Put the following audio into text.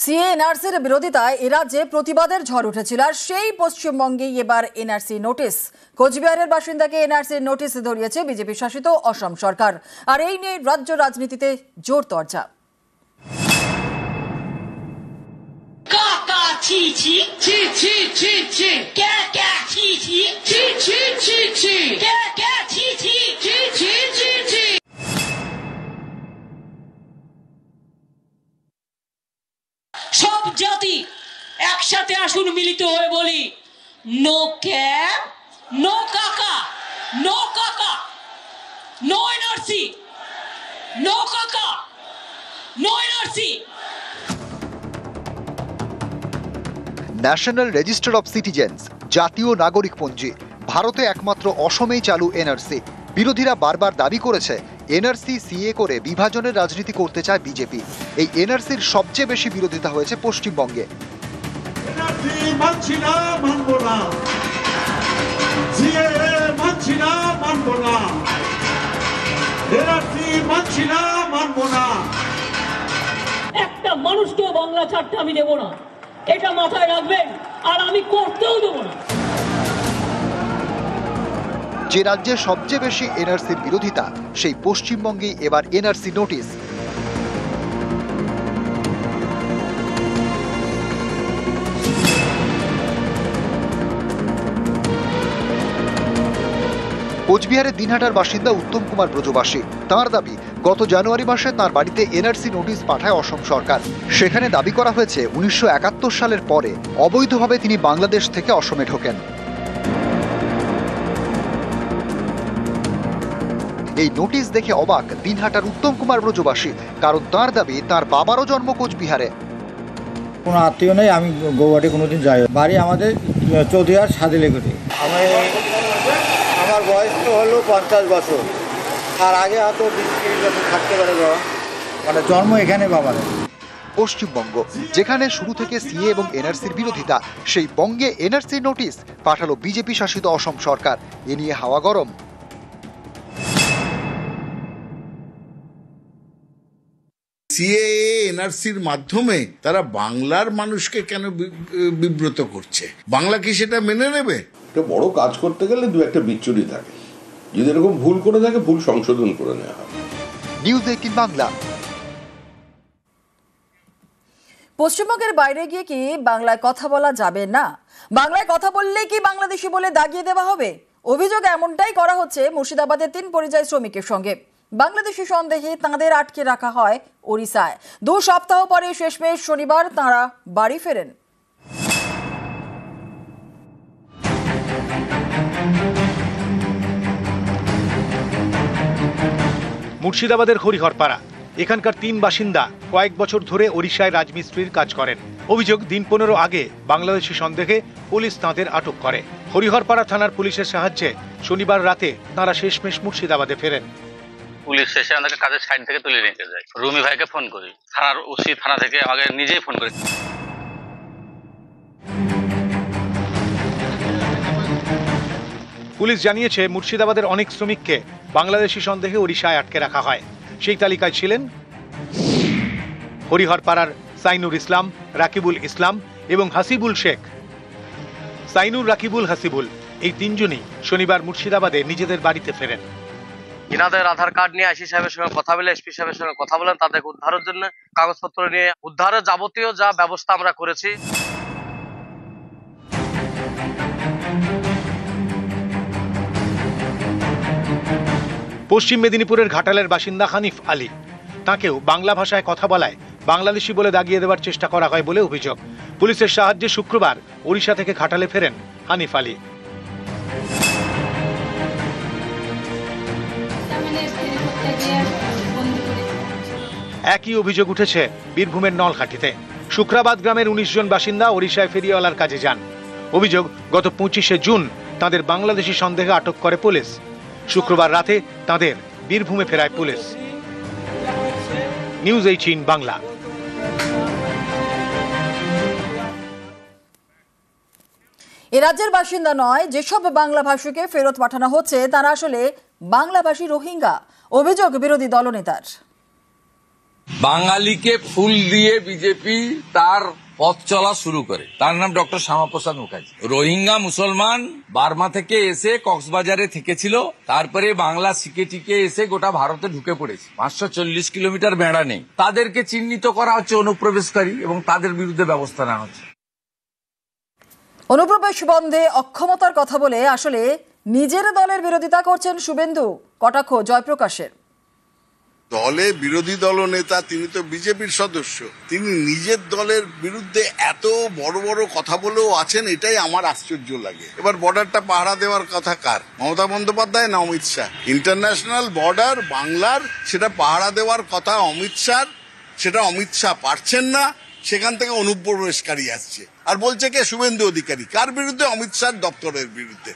CA এনআরসির বিরোধিতায় এ রাজ্যে প্রতিবাদের ঝড় উঠেছিল, আর সেই পশ্চিমবঙ্গেই এবার এনআরসি নোটিশ। কোচবিহারের বাসিন্দাকে এনআরসির নোটিশ ধরিয়েছে বিজেপি শাসিত অসম সরকার, আর এই নিয়ে রাজ্য রাজনীতিতে জোর চর্চা। সব জাতি একসাথে আসুন, মিলিত হয়ে বলি নো ক্যাব, নো কাকা, নো কাকা, নো এনআরসি, নো কাকা, no NRC. National Register of Citizens, জাতীয় নাগরিকপঞ্জি, ভারতে একমাত্র অসমেই চালু এনআরসি। বিরোধীরা বারবার দাবি করেছে এনআরসি সিএ করে বিভাজনের রাজনীতি করতে চায় বিজেপি। এই এনআরসির সবচেয়ে বেশি বিরোধিতা হয়েছে পশ্চিমবঙ্গে। একটা মানুষকেও বাংলা ছাড়তে আমি দেব না, এটা মাথায় রাখবেন, আর আমি করতেও দেব না। যে রাজ্যে সবচেয়ে বেশি এনআরসির বিরোধিতা, সেই পশ্চিমবঙ্গে এবার এনআরসি নোটিশ। কোচবিহারের দিনহাটার বাসিন্দা উত্তম কুমার ব্রজবাসী। তাঁর দাবি, গত জানুয়ারি মাসে তাঁর বাড়িতে এনআরসি নোটিশ পাঠায় অসম সরকার। সেখানে দাবি করা হয়েছে 1971 সালের পরে অবৈধভাবে তিনি বাংলাদেশ থেকে অসমে ঢোকেন। এই নোটিশ দেখে অবাক দিনহাটার উত্তম কুমার ব্রজবাসী, কারণ তার দাবি তার বাবারও জন্ম কোচবিহারে। কোনো আত্মীয় নেই, আমি গৌহাটি কোনোদিন যাই। বাড়ি আমাদের চৌধুরীহাট সাদিলেগুড়ি। আমার বয়স তো হলো 50 বছর, আর আগে হয়তো 20-30 বছর থাকতে পারে। মানে জন্ম এখানে বাবার। পশ্চিমবঙ্গ, যেখানে শুরু থেকে সিএ এবং এনআরসির বিরোধিতা, সেই বঙ্গে এনআরসি নোটিশ পাঠালো বিজেপি শাসিত অসম সরকার। এ নিয়ে হাওয়া গরম। সিএএ এনআরসির মাধ্যমে তারা বাংলার মানুষকে কেন বিব্রত করছে? বাংলা কি সেটা মেনে নেবে? একটা বড় কাজ করতে গেলে দু একটা বিচ্যুতি থাকে, যদি এরকম ভুল করে থাকে ভুল সংশোধন করে নেওয়া হবে। নিউজ 18 বাংলা। পশ্চিমবঙ্গের বাইরে গিয়ে কি বাংলায় কথা বলা যাবে না? বাংলায় কথা বললেই কি বাংলাদেশি বলে দাগিয়ে দেওয়া হবে? অভিযোগ এমনটাই করা হচ্ছে মুর্শিদাবাদের 3 পরিযায়ী শ্রমিকের সঙ্গে। বাংলাদেশি সন্দেহে তাঁদের আটকে রাখা হয় ওড়িশায়। 2 সপ্তাহ পরে শেষমেশ শনিবার তাঁরা বাড়ি ফেরেন। মুর্শিদাবাদের হরিহরপাড়া। এখানকার 3 বাসিন্দা কয়েক বছর ধরে ওড়িশায় রাজমিস্ত্রির কাজ করেন। অভিযোগ, দিন 15 আগে বাংলাদেশি সন্দেহে পুলিশ তাঁদের আটক করে। হরিহরপাড়া থানার পুলিশের সাহায্যে শনিবার রাতে তাঁরা শেষমেশ মুর্শিদাবাদে ফেরেন। পুলিশ এসে আমাদেরকে কাজের সাইড থেকে তুলে নিতে যায়। রুমি ভাইকে ফোন করি, থানার ওসি থানা থেকে আমাকে নিজেই ফোন করি। পুলিশ জানিয়েছে, মুর্শিদাবাদের অনেক শ্রমিককে বাংলাদেশি সন্দেহে ওড়িশায় আটকে রাখা হয়। সেই তালিকায় ছিলেন হরিহরপাড়ার সাইনুর ইসলাম, রাকিবুল ইসলাম এবং হাসিবুল শেখ। সাইনুর, রাকিবুল, হাসিবুল এই 3 জনই শনিবার মুর্শিদাবাদে নিজেদের বাড়িতে ফেরেন। ইনাদের আধার কার্ড নিয়ে আইসি সাহেবের সঙ্গে কথা বলে, এসপি সাহেবের সঙ্গে কথা বলেন, তাদেরকে উদ্ধারের জন্য কাগজপত্র নিয়ে উদ্ধারের যাবতীয় যা ব্যবস্থা আমরা করেছি। পশ্চিম মেদিনীপুরের ঘাটালের বাসিন্দা হানিফ আলী। তাকেও বাংলা ভাষায় কথা বলায় বাংলাদেশি বলে দাগিয়ে দেওয়ার চেষ্টা করা হয় বলে অভিযোগ। পুলিশের সাহায্যে শুক্রবার ওড়িশা থেকে ঘাটালে ফেরেন হানিফ আলী। একই অভিযোগ উঠেছে বীরভূমের নলহাটিতে। শুক্রাবাদ গ্রামের 19 জন বাসিন্দা ওড়িশায় ফেরিওয়ালার কাজে যান। অভিযোগ, গত 25শে জুন তাঁদের বাংলাদেশি সন্দেহে আটক করে পুলিশ। শুক্রবার রাতে তাঁদের বীরভূমে ফেরায় পুলিশ। নিউজ 18 বাংলা। এ রাজ্যের বাসিন্দা নয়, যেসব বাংলা ভাষীকে ফেরত পাঠানো হচ্ছে তারা আসলে বাংলাভাষী রোহিঙ্গা। অভিযোগ বিরোধী দলনেতার। বাঙালিকে ফুল দিয়ে বিজেপি তার পথ চলা শুরু করে। তার নাম ডক্টর শ্যামাপ্রসাদ মুখার্জি। রোহিঙ্গা মুসলমান বার্মা থেকে এসে কক্সবাজারে থেকেছিল, তারপরে বাংলা শিখে টিকে এসে গোটা ভারতে ঢুকে পড়েছে। 540 কিলোমিটার বেড়া নেই, তাদেরকে চিহ্নিত করা হচ্ছে অনুপ্রবেশকারী এবং তাদের বিরুদ্ধে ব্যবস্থা নেওয়া হচ্ছে। অনুপ্রবেশ বন্ধে অক্ষমতার কথা বলে আসলে নিজের দলের বিরোধিতা করছেন শুভেন্দু, কটাক্ষ জয়প্রকাশের। দলে বিরোধী দল নেতা, তিনি তো বিজেপির সদস্য, তিনি নিজের দলের বিরুদ্ধে এত বড় বড় কথা বলেও আছেন, এটাই আমার আশ্চর্য লাগে। এবার বর্ডারটা পাহারা দেওয়ার কথা কার? মমতা বন্দ্যোপাধ্যায় না অমিত শাহ? ইন্টারন্যাশনাল বর্ডার বাংলার, সেটা পাহারা দেওয়ার কথা অমিত শাহ, সেটা অমিত শাহ পারছেন না, সেখান থেকে অনুপ্রবেশকারী আসছে আর বলছে কে? শুভেন্দু অধিকারী। কার বিরুদ্ধে? অমিত শাহ দপ্তরের বিরুদ্ধে।